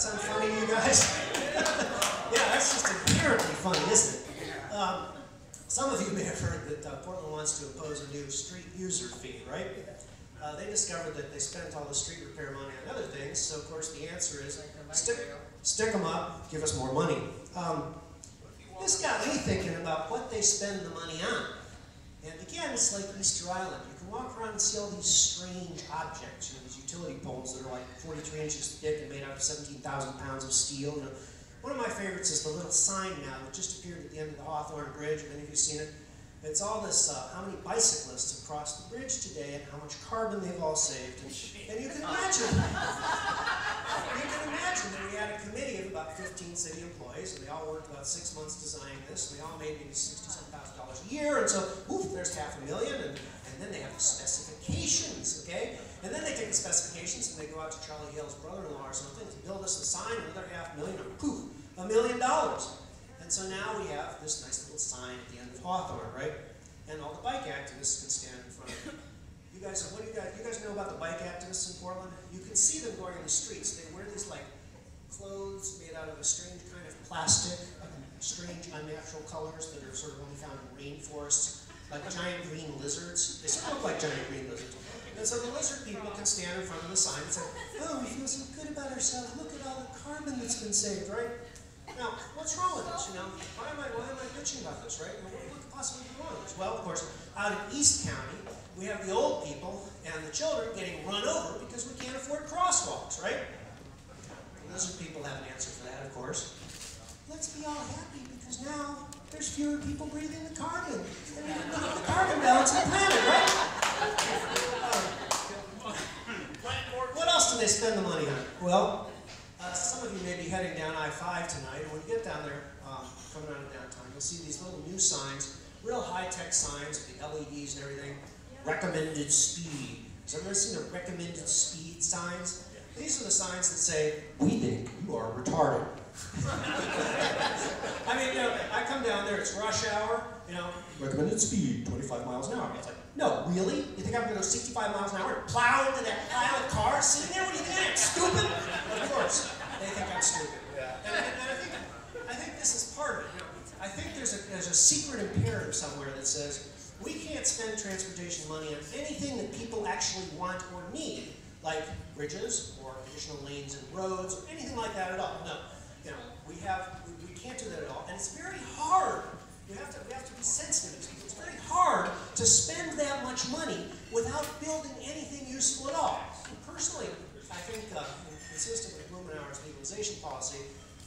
that sound funny to you guys? Yeah, that's just inherently funny, isn't it? Some of you may have heard that Portland wants to impose a new street user fee, right? They discovered that they spent all the street repair money on other things, so of course the answer is stick them up, give us more money. This got me thinking about what they spend the money on. And again, it's like Easter Island. You can walk around and see all these strange objects, these utility poles that are like 43 inches thick and made out of 17,000 pounds of steel. One of my favorites is the little sign now that just appeared at the end of the Hawthorne Bridge. Have any of you seen it? It's all this, how many bicyclists have crossed the bridge today and how much carbon they've all saved. And you can imagine, that we had a committee of about 15 city employees, and they all worked about 6 months designing this, and they all made maybe $67,000 a year, and so, oof, there's $500,000, and then they have the specifications, okay? And then they take the specifications and they go out to Charlie Hale's brother-in-law or something to build us a sign, another $500,000, and poof, $1 million. And so now we have this nice little sign at the end of Hawthorne, right? And all the bike activists can stand in front of it. You guys know about the bike activists in Portland? You can see them going in the streets. They wear these like clothes made out of a strange kind of plastic, strange unnatural colors that are sort of only found in rainforests, like giant green lizards. They sort of look like giant green lizards. And so the lizard people can stand in front of the sign and say, oh, we feel so good about ourselves. Look at all the carbon that's been saved, right? Now, what's wrong with this? Why am I bitching about this, right? What could possibly be wrong with this? Well, of course, out in East County, we have the old people and the children getting run over because we can't afford crosswalks, right? The lizard people have an answer for that, of course. Let's be all happy because now there's fewer people breathing the carbon. And we can improve the carbon balance of the planet, right? What else do they spend the money on? Well, some of you may be heading down I-5 tonight, and when you get down there, coming out of downtown, you'll see these little new signs, real high-tech signs with the LEDs and everything. Recommended speed. Has everyone seen the recommended speed signs? These are the signs that say, we think you are retarded. I mean, I come down there, it's rush hour, recommended speed, 25 miles an hour. It's like, no, really? You think I'm going to go 65 miles an hour and plow into that pile of cars sitting there? What do you think? I'm stupid? Of course, they think I'm stupid. And I think this is part of it. I think there's a secret imperative somewhere that says, we can't spend transportation money on anything that people actually want or need, like bridges or additional lanes and roads or anything like that at all. No, we can't do that at all, and it's very hard. We have to be sensitive. It's very hard to spend that much money without building anything useful at all. And personally, I think, consistent with Blumenauer's legalization policy,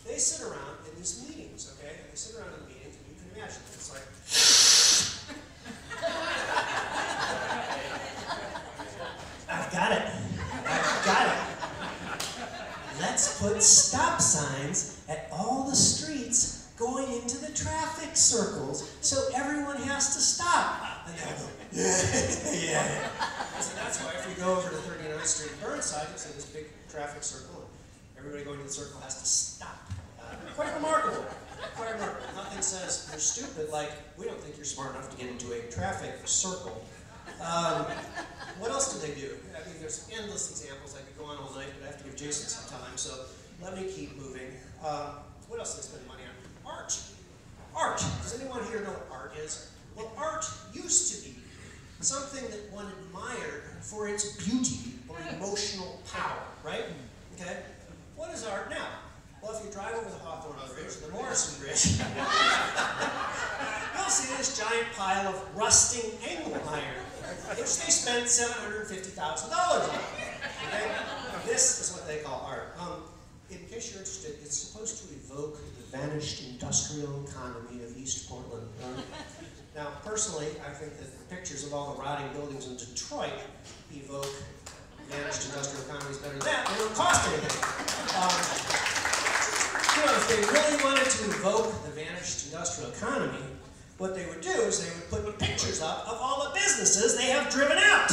they sit around in these meetings, okay? They sit around in the meetings, and you can imagine it's like. I've got it. Let's put stop signs at all the streets going into the traffic circles so everyone has to stop. And they'll go, yeah. So that's why if we go over to 39th Street and Burnside, you'll see this big traffic circle, and everybody going to the circle has to stop. Quite remarkable. Quite remarkable. Nothing says you're stupid like, we don't think you're smart enough to get into a traffic circle. What else do they do? I mean, there's endless examples. I could go on all night, but I have to give Jason some time, so let me keep moving. What else do they spend money on? Art. Art. Does anyone here know what art is? Well, art used to be something that one admired for its beauty or emotional power, right? Okay? What is art now? Well, if you drive over the Hawthorne Bridge, the Morrison Bridge, you'll see this giant pile of rusting angle iron, which they spent $750,000 on. Okay? This is what they call art. In case you're interested, it's supposed to evoke the vanished industrial economy of East Portland. Now, personally, I think that pictures of all the rotting buildings in Detroit evoke vanished industrial economies better than that. They don't cost anything. If they really wanted to evoke the vanished industrial economy, what they would do is they would put pictures up of all the businesses they have driven out.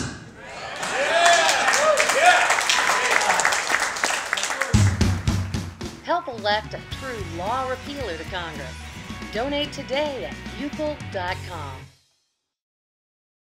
Help elect a true law repealer to Congress. Donate today at buccal.com.